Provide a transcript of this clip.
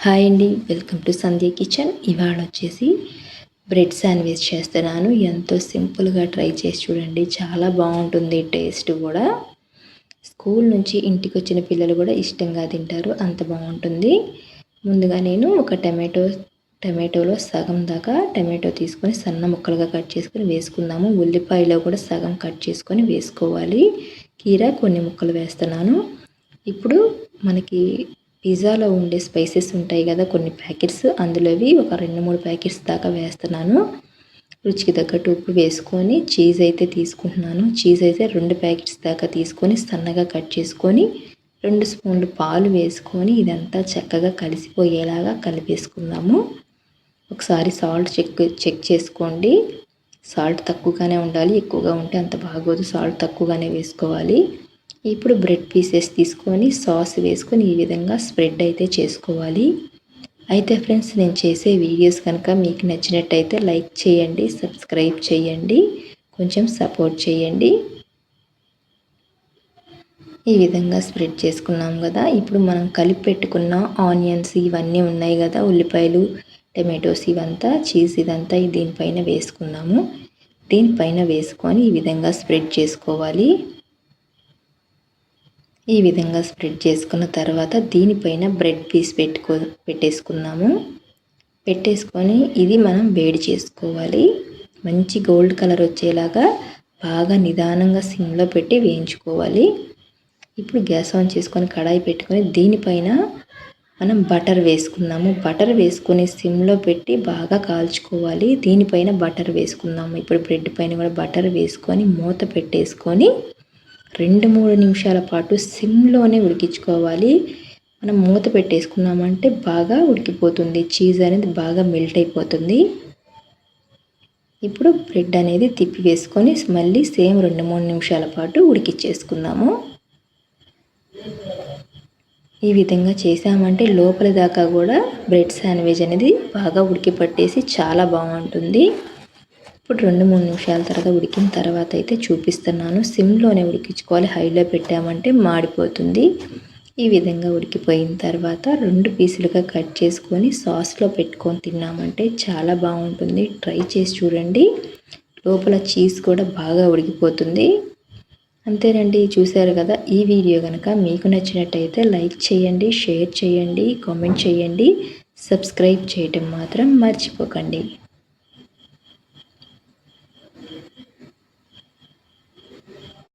Hi అండి, welcome to Sandhya kitchen. ఇవాళ వచ్చేసి బ్రెడ్ శాండ్విచ్ చేస్తున్నాను. ఎంతో సింపుల్గా ట్రై చేసి చూడండి, చాలా బాగుంటుంది. టేస్ట్ కూడా స్కూల్ నుంచి ఇంటికి వచ్చిన పిల్లలు కూడా ఇష్టంగా తింటారు, అంత బాగుంటుంది. ముందుగా నేను ఒక టమాటోలో సగం దాకా టమాటో తీసుకొని సన్న ముక్కలుగా కట్ చేసుకొని వేసుకుందాము. ఉల్లిపాయలో కూడా సగం కట్ చేసుకొని వేసుకోవాలి. కీరా కొన్ని ముక్కలు వేస్తున్నాను. ఇప్పుడు మనకి పిజ్జాలో ఉండే స్పైసెస్ ఉంటాయి కదా, కొన్ని ప్యాకెట్స్, అందులోవి ఒక 2-3 ప్యాకెట్స్ దాకా వేస్తున్నాను. రుచికి తగ్గట్టు ఉప్పు వేసుకొని చీజ్ అయితే తీసుకుంటున్నాను. చీజ్ అయితే 2 ప్యాకెట్స్ దాకా తీసుకొని సన్నగా కట్ చేసుకొని 2 స్పూన్లు పాలు వేసుకొని ఇదంతా చక్కగా కలిసిపోయేలాగా కలిపేసుకుందాము. ఒకసారి సాల్ట్ చెక్ చేసుకోండి. సాల్ట్ తక్కువగానే ఉండాలి, ఎక్కువగా ఉంటే అంత బాగోదు. సాల్ట్ తక్కువగానే వేసుకోవాలి. ఇప్పుడు బ్రెడ్ పీసెస్ తీసుకొని సాస్ వేసుకొని ఈ విధంగా స్ప్రెడ్ అయితే చేసుకోవాలి. అయితే ఫ్రెండ్స్, నేను చేసే వీడియోస్ కనుక మీకు నచ్చినట్టయితే లైక్ చేయండి, సబ్స్క్రైబ్ చేయండి, కొంచెం సపోర్ట్ చేయండి. ఈ విధంగా స్ప్రెడ్ చేసుకున్నాం కదా. ఇప్పుడు మనం కలిపి పెట్టుకున్న ఆనియన్స్ ఇవన్నీ ఉన్నాయి కదా, ఉల్లిపాయలు, టమాటోస్, ఇవంతా చీజ్ ఇదంతా దీనిపైన వేసుకున్నాము. దీనిపైన వేసుకొని ఈ విధంగా స్ప్రెడ్ చేసుకోవాలి. ఈ విధంగా స్ప్రెడ్ చేసుకున్న తర్వాత దీనిపైన బ్రెడ్ పీస్ పెట్టేసుకున్నాము. పెట్టేసుకొని ఇది మనం వేడి చేసుకోవాలి. మంచి గోల్డ్ కలర్ వచ్చేలాగా బాగా నిదానంగా సిమ్లో పెట్టి వేయించుకోవాలి. ఇప్పుడు గ్యాస్ ఆన్ చేసుకొని కడాయి పెట్టుకొని దీనిపైన మనం బటర్ వేసుకున్నాము. బటర్ వేసుకొని సిమ్లో పెట్టి బాగా కాల్చుకోవాలి. దీనిపైన బటర్ వేసుకున్నాము. ఇప్పుడు బ్రెడ్ పైన కూడా బటర్ వేసుకొని మూత పెట్టేసుకొని 2-3 నిమిషాల పాటు సిమ్లోనే ఉడికించుకోవాలి. మనం మూత పెట్టేసుకున్నామంటే బాగా ఉడికిపోతుంది, చీజ్ అనేది బాగా మెల్ట్ అయిపోతుంది. ఇప్పుడు బ్రెడ్ అనేది తిప్పి వేసుకొని మళ్ళీ సేమ్ 2-3 నిమిషాల పాటు ఉడికించేసుకుందాము. ఈ విధంగా చేసామంటే లోపలి దాకా కూడా బ్రెడ్ శాండ్విచ్ అనేది బాగా ఉడికి పట్టేసి చాలా బాగుంటుంది. ఇప్పుడు 2-3 నిమిషాల తర్వాత ఉడికిన తర్వాత అయితే చూపిస్తున్నాను. సిమ్లోనే ఉడికించుకోవాలి, హైలో పెట్టామంటే మాడిపోతుంది. ఈ విధంగా ఉడికిపోయిన తర్వాత 2 పీసులుగా కట్ చేసుకొని సాస్లో పెట్టుకొని తిన్నామంటే చాలా బాగుంటుంది. ట్రై చేసి చూడండి, లోపల చీజ్ కూడా బాగా ఉడికిపోతుంది. అంతేనండి, చూశారు కదా. ఈ వీడియో కనుక మీకు నచ్చినట్టయితే లైక్ చేయండి, షేర్ చేయండి, కామెంట్ చేయండి, సబ్స్క్రైబ్ చేయటం మాత్రం మర్చిపోకండి.